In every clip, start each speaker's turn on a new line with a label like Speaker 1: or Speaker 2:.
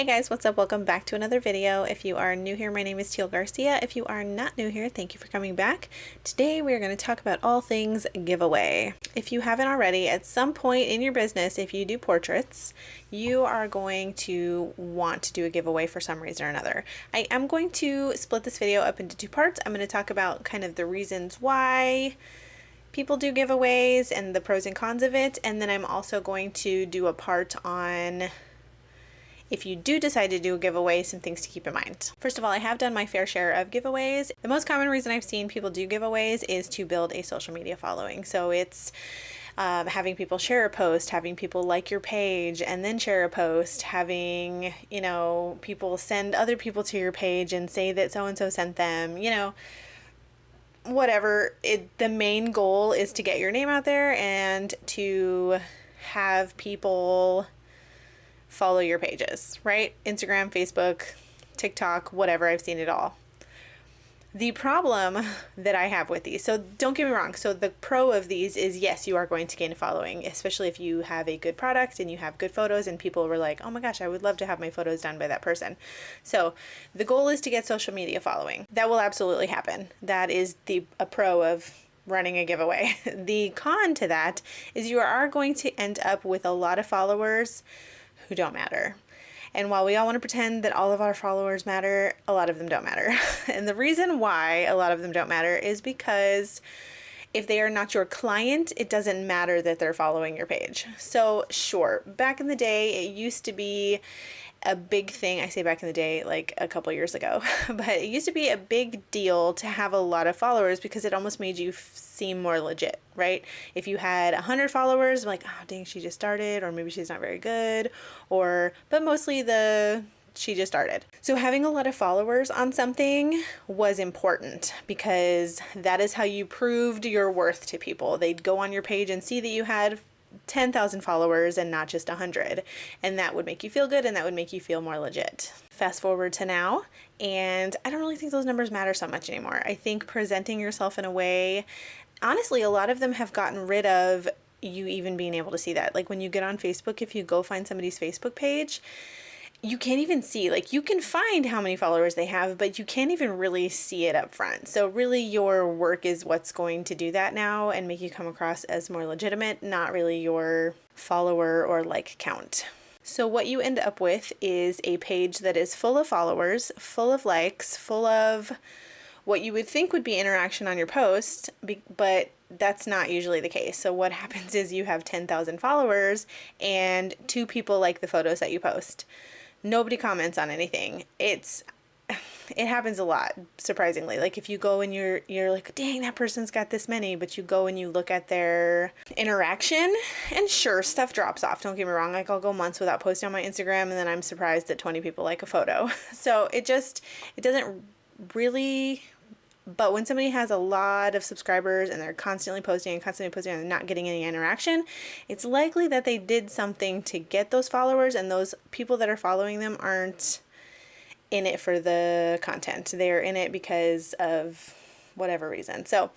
Speaker 1: Hey guys, what's up? Welcome back to another video. If you are new here, my name is Teal Garcia. If you are not new here, thank you for coming back. Today we are going to talk about all things giveaway. If you haven't already, at some point in your business, if you do portraits, you are going to want to do a giveaway for some reason or another. I am going to split this video up into two parts. I'm going to talk about kind of the reasons why people do giveaways and the pros and cons of it, and then I'm also going to do a part on if you do decide to do a giveaway, some things to keep in mind. First of all, I have done my fair share of giveaways. The most common reason I've seen people do giveaways is to build a social media following. So it's having people share a post, having people like your page and then share a post, having, people send other people to your page and say that so-and-so sent them, whatever. The main goal is to get your name out there and to have people follow your pages, right? Instagram, Facebook, TikTok, whatever, I've seen it all. The problem that I have with these, so don't get me wrong, so the pro of these is yes, you are going to gain a following, especially if you have a good product and you have good photos and people were like, oh my gosh, I would love to have my photos done by that person. So the goal is to get social media following. That will absolutely happen. That is a pro of running a giveaway. The con to that is you are going to end up with a lot of followers who don't matter. And while we all want to pretend that all of our followers matter, a lot of them don't matter. And the reason why a lot of them don't matter is because if they are not your client, it doesn't matter that they're following your page. So sure, back in the day, it used to be a big thing. I say back in the day, like a couple years ago, but it used to be a big deal to have a lot of followers because it almost made you seem more legit, right? If you had 100 followers, like, oh dang, she just started, or maybe she's not very good, but mostly she just started. So having a lot of followers on something was important because that is how you proved your worth to people. They'd go on your page and see that you had 10,000 followers and not just 100, and that would make you feel good and that would make you feel more legit. Fast forward to now, and I don't really think those numbers matter so much anymore. I think presenting yourself in a way, honestly, a lot of them have gotten rid of you even being able to see that. Like when you get on Facebook, if you go find somebody's Facebook page, you can't even see, like you can find how many followers they have, but you can't even really see it up front. So really your work is what's going to do that now and make you come across as more legitimate, not really your follower or like count. So what you end up with is a page that is full of followers, full of likes, full of what you would think would be interaction on your post, but that's not usually the case. So what happens is you have 10,000 followers and 2 people like the photos that you post. Nobody comments on anything. It happens a lot, surprisingly. Like if you go and you're like, dang, that person's got this many, but you go and you look at their interaction and sure, stuff drops off. Don't get me wrong. Like I'll go months without posting on my Instagram and then I'm surprised that 20 people like a photo. So it doesn't really. But when somebody has a lot of subscribers and they're constantly posting and not getting any interaction, it's likely that they did something to get those followers, and those people that are following them aren't in it for the content. They're in it because of whatever reason. So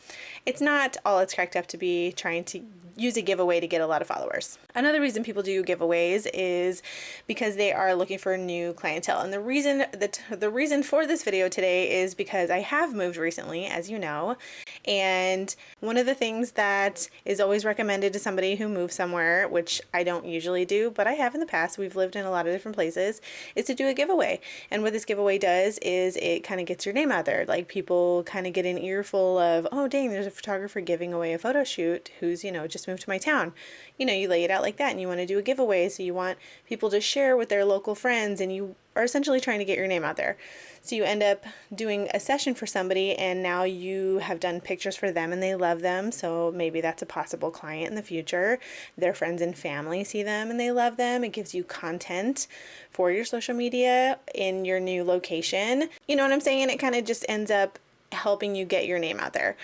Speaker 1: it's not all it's cracked up to be trying to use a giveaway to get a lot of followers. Another reason people do giveaways is because they are looking for new clientele. And the reason for this video today is because I have moved recently, as you know, and one of the things that is always recommended to somebody who moves somewhere, which I don't usually do, but I have in the past, we've lived in a lot of different places, is to do a giveaway. And what this giveaway does is it kind of gets your name out there. Like people kind of get an earful of, oh dang, there's a photographer giving away a photo shoot who's, just moved to my town. You lay it out like that and you want to do a giveaway. So you want people to share with their local friends and you are essentially trying to get your name out there. So you end up doing a session for somebody and now you have done pictures for them and they love them. So maybe that's a possible client in the future. Their friends and family see them and they love them. It gives you content for your social media in your new location. You know what I'm saying? It kind of just ends up helping you get your name out there.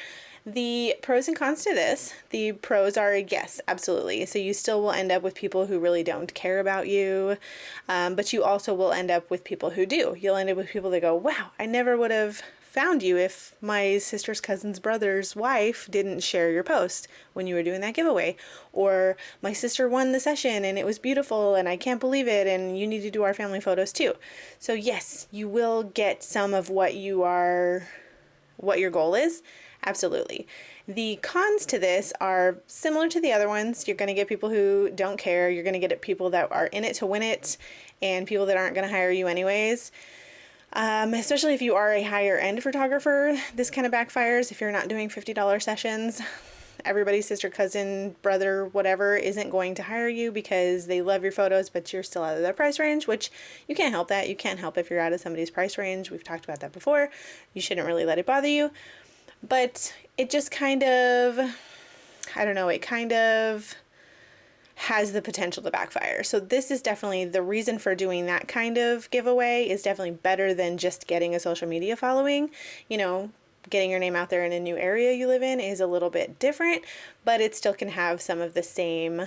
Speaker 1: The pros and cons to this, the pros are yes, absolutely. So you still will end up with people who really don't care about you, but you also will end up with people who do. You'll end up with people that go, wow, I never would have found you if my sister's cousin's brother's wife didn't share your post when you were doing that giveaway. Or my sister won the session and it was beautiful and I can't believe it and you need to do our family photos too. So yes, you will get some of what your goal is. Absolutely. The cons to this are similar to the other ones. You're going to get people who don't care. You're going to get people that are in it to win it and people that aren't going to hire you anyways. Especially if you are a higher end photographer, this kind of backfires. If you're not doing $50 sessions, everybody's sister, cousin, brother, whatever isn't going to hire you because they love your photos, but you're still out of their price range, which you can't help that. You can't help if you're out of somebody's price range. We've talked about that before. You shouldn't really let it bother you. But it just kind of, I don't know, it kind of has the potential to backfire. So this is definitely the reason for doing that kind of giveaway is definitely better than just getting a social media following. You know, getting your name out there in a new area you live in is a little bit different, but it still can have some of the same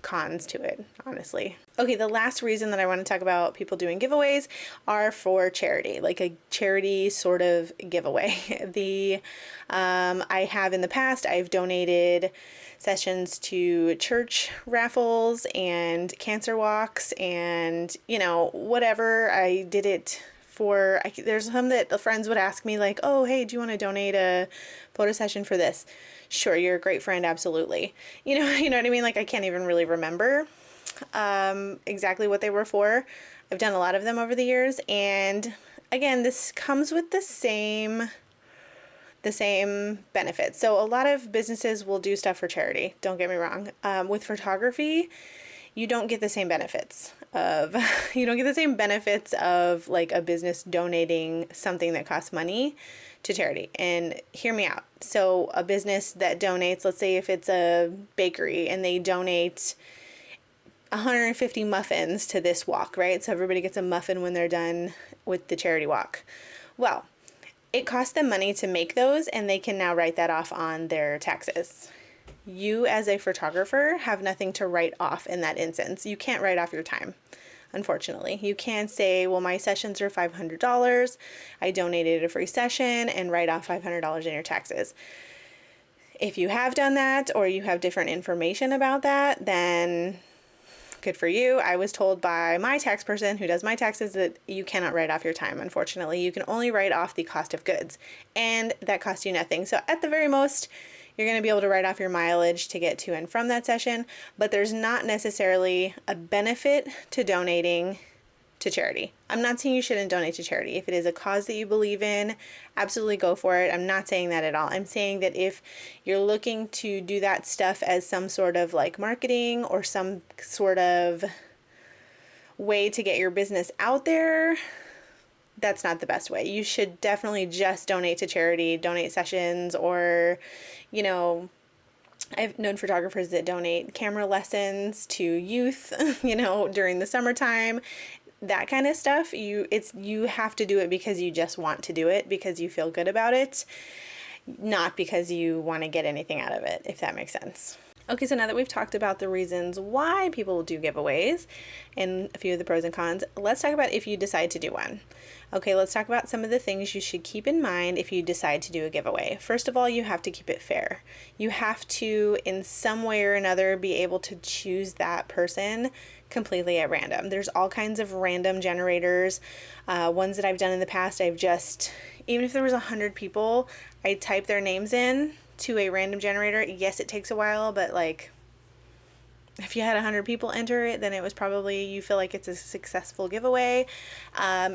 Speaker 1: cons to it, honestly. Okay, the last reason that I want to talk about people doing giveaways are for charity, like a charity sort of giveaway. I have in the past, I've donated sessions to church raffles and cancer walks and, you know, whatever. I did it for, there's some that the friends would ask me like, oh, hey, do you want to donate a photo session for this? Sure, you're a great friend, absolutely. You know what I mean? Like I can't even really remember exactly what they were for. I've done a lot of them over the years, and again, this comes with the same benefits. So a lot of businesses will do stuff for charity, don't get me wrong. With photography, you don't get the same benefits of like a business donating something that costs money to charity. And hear me out. So a business that donates, let's say if it's a bakery and they donate 150 muffins to this walk, right? So everybody gets a muffin when they're done with the charity walk. Well, it costs them money to make those, and they can now write that off on their taxes. You as a photographer have nothing to write off in that instance. You can't write off your time, unfortunately. You can say, well, my sessions are $500. I donated a free session, and write off $500 in your taxes. If you have done that or you have different information about that, then good for you. I was told by my tax person who does my taxes that you cannot write off your time. Unfortunately, you can only write off the cost of goods, and that costs you nothing. So at the very most, you're going to be able to write off your mileage to get to and from that session, but there's not necessarily a benefit to donating to charity. I'm not saying you shouldn't donate to charity. If it is a cause that you believe in, absolutely go for it. I'm not saying that at all. I'm saying that if you're looking to do that stuff as some sort of like marketing or some sort of way to get your business out there, that's not the best way. You should definitely just donate to charity, donate sessions, or, you know, I've known photographers that donate camera lessons to youth, you know, during the summertime. That kind of stuff, you have to do it because you just want to do it, because you feel good about it, not because you want to get anything out of it, if that makes sense. Okay, so now that we've talked about the reasons why people do giveaways and a few of the pros and cons, let's talk about if you decide to do one. Okay, let's talk about some of the things you should keep in mind if you decide to do a giveaway. First of all, you have to keep it fair. You have to, in some way or another, be able to choose that person completely at random. There's all kinds of random generators. Ones that I've done in the past, even if there was 100 people, I type their names in to a random generator. Yes, it takes a while, but like if you had 100 people enter it, then it was probably, you feel like it's a successful giveaway.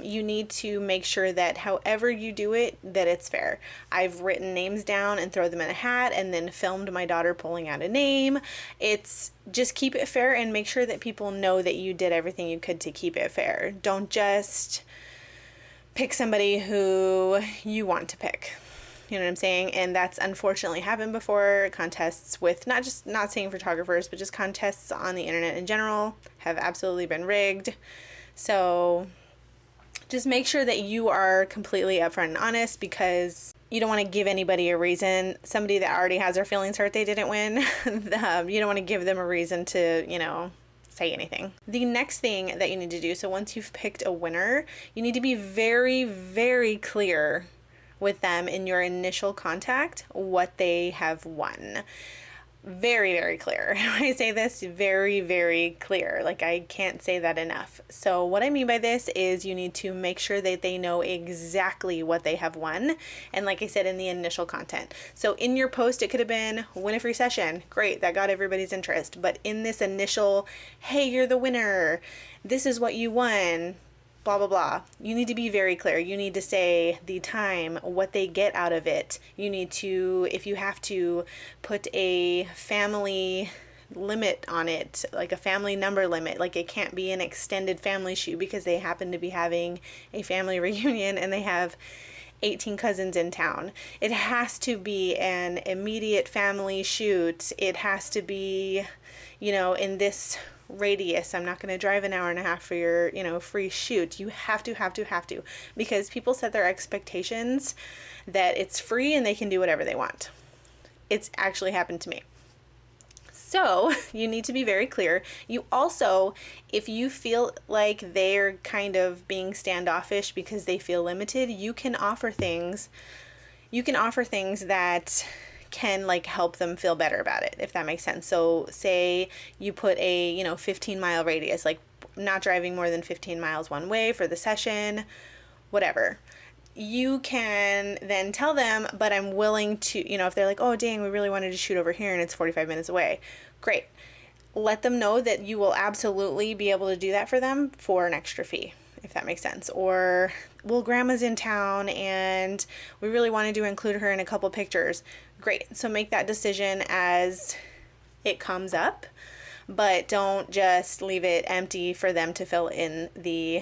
Speaker 1: You need to make sure that however you do it, that it's fair. I've written names down and throw them in a hat and then filmed my daughter pulling out a name. It's just keep it fair and make sure that people know that you did everything you could to keep it fair. Don't just pick somebody who you want to pick. You know what I'm saying? And that's unfortunately happened before. Contests with not saying photographers, but just contests on the internet in general have absolutely been rigged. So just make sure that you are completely upfront and honest, because you don't want to give anybody a reason. Somebody that already has their feelings hurt they didn't win. You don't want to give them a reason to, say anything. The next thing that you need to do, so once you've picked a winner, you need to be very, very clear with them in your initial contact what they have won. Very, very clear. When I say this, very, very clear. Like, I can't say that enough. So what I mean by this is you need to make sure that they know exactly what they have won. And like I said, in the initial content. So in your post, it could have been win a free session. Great, that got everybody's interest. But in this initial, hey, you're the winner, this is what you won, blah, blah, blah. You need to be very clear. You need to say the time, what they get out of it. You need to, if you have to, put a family limit on it, like a family number limit. Like, it can't be an extended family shoot because they happen to be having a family reunion and they have 18 cousins in town. It has to be an immediate family shoot. It has to be, in this radius. I'm not going to drive an hour and a half for your, free shoot. You have to, because people set their expectations that it's free and they can do whatever they want. It's actually happened to me. So you need to be very clear. You also, if you feel like they're kind of being standoffish because they feel limited, you can offer things that can help them feel better about it, if that makes sense. So say you put a 15-mile radius, like not driving more than 15 miles one way for the session, whatever. You can then tell them, but I'm willing to, if they're like, oh dang, we really wanted to shoot over here and it's 45 minutes away, great. Let them know that you will absolutely be able to do that for them for an extra fee, if that makes sense. Or, well, grandma's in town and we really wanted to include her in a couple pictures. Great. So make that decision as it comes up, but don't just leave it empty for them to fill in the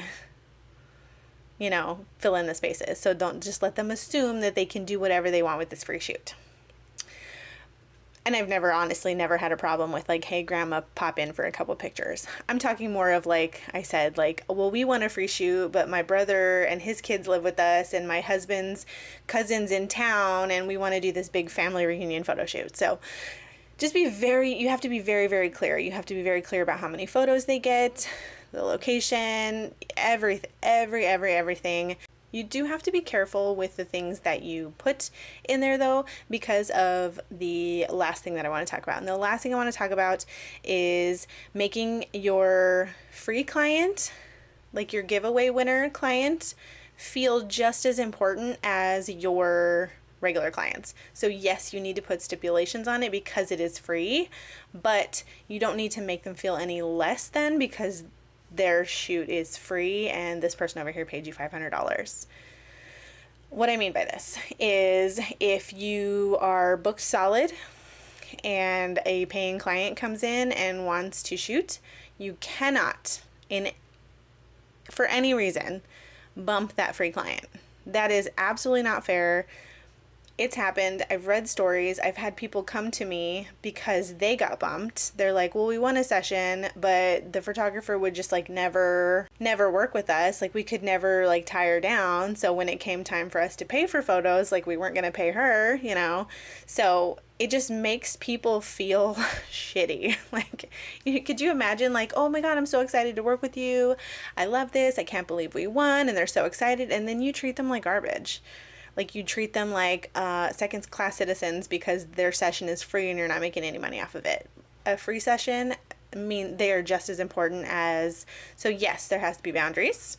Speaker 1: spaces. So don't just let them assume that they can do whatever they want with this free shoot. And I've honestly never had a problem with hey, grandma, pop in for a couple pictures. I'm talking more of I said, well, we want a free shoot, but my brother and his kids live with us and my husband's cousin's in town and we want to do this big family reunion photo shoot. So just you have to be very, very clear. You have to be very clear about how many photos they get, the location, everything. You do have to be careful with the things that you put in there, though, because of the last thing that I want to talk about. And the last thing I want to talk about is making your free client, your giveaway winner client, feel just as important as your regular clients. So yes, you need to put stipulations on it because it is free, but you don't need to make them feel any less than because their shoot is free and this person over here paid you $500. What I mean by this is if you are booked solid and a paying client comes in and wants to shoot, you cannot, for any reason, bump that free client. That is absolutely not fair. It's happened. I've read stories. I've had people come to me because they got bumped. They're like, well, we won a session, but the photographer would just never work with us. We could never tie her down. So when it came time for us to pay for photos, we weren't going to pay her, So it just makes people feel shitty. Could you imagine oh my God, I'm so excited to work with you. I love this. I can't believe we won. And they're so excited. And then you treat them like garbage. You treat them like second class citizens because their session is free and you're not making any money off of it. A free session, they are just as important as, so yes, there has to be boundaries,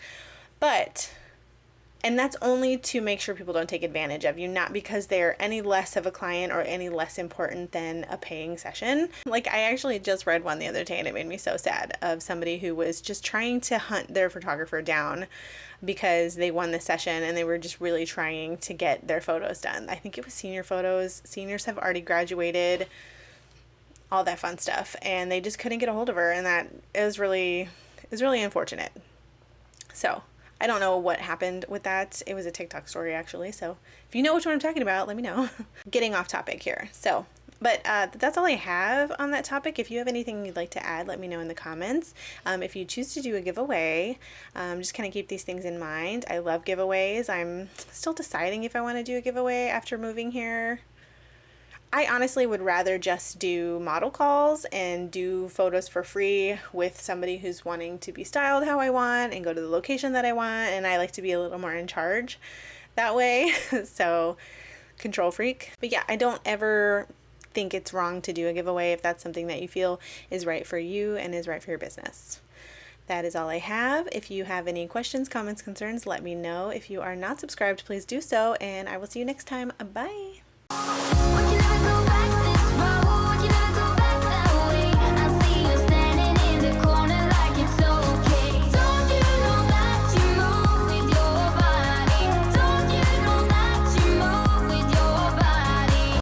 Speaker 1: and that's only to make sure people don't take advantage of you, not because they're any less of a client or any less important than a paying session. I actually just read one the other day and it made me so sad, of somebody who was just trying to hunt their photographer down because they won the session and they were just really trying to get their photos done. I think it was senior photos. Seniors have already graduated, all that fun stuff, and they just couldn't get a hold of her, and that is really unfortunate. So I don't know what happened with that. It was a TikTok story, actually. So if you know which one I'm talking about, let me know. Getting off topic here. But that's all I have on that topic. If you have anything you'd like to add, let me know in the comments. If you choose to do a giveaway, just kind of keep these things in mind. I love giveaways. I'm still deciding if I want to do a giveaway after moving here. I honestly would rather just do model calls and do photos for free with somebody who's wanting to be styled how I want and go to the location that I want, and I like to be a little more in charge that way. So control freak. But yeah, I don't ever think it's wrong to do a giveaway if that's something that you feel is right for you and is right for your business. That is all I have. If you have any questions, comments, concerns, let me know. If you are not subscribed, please do so, and I will see you next time. Bye.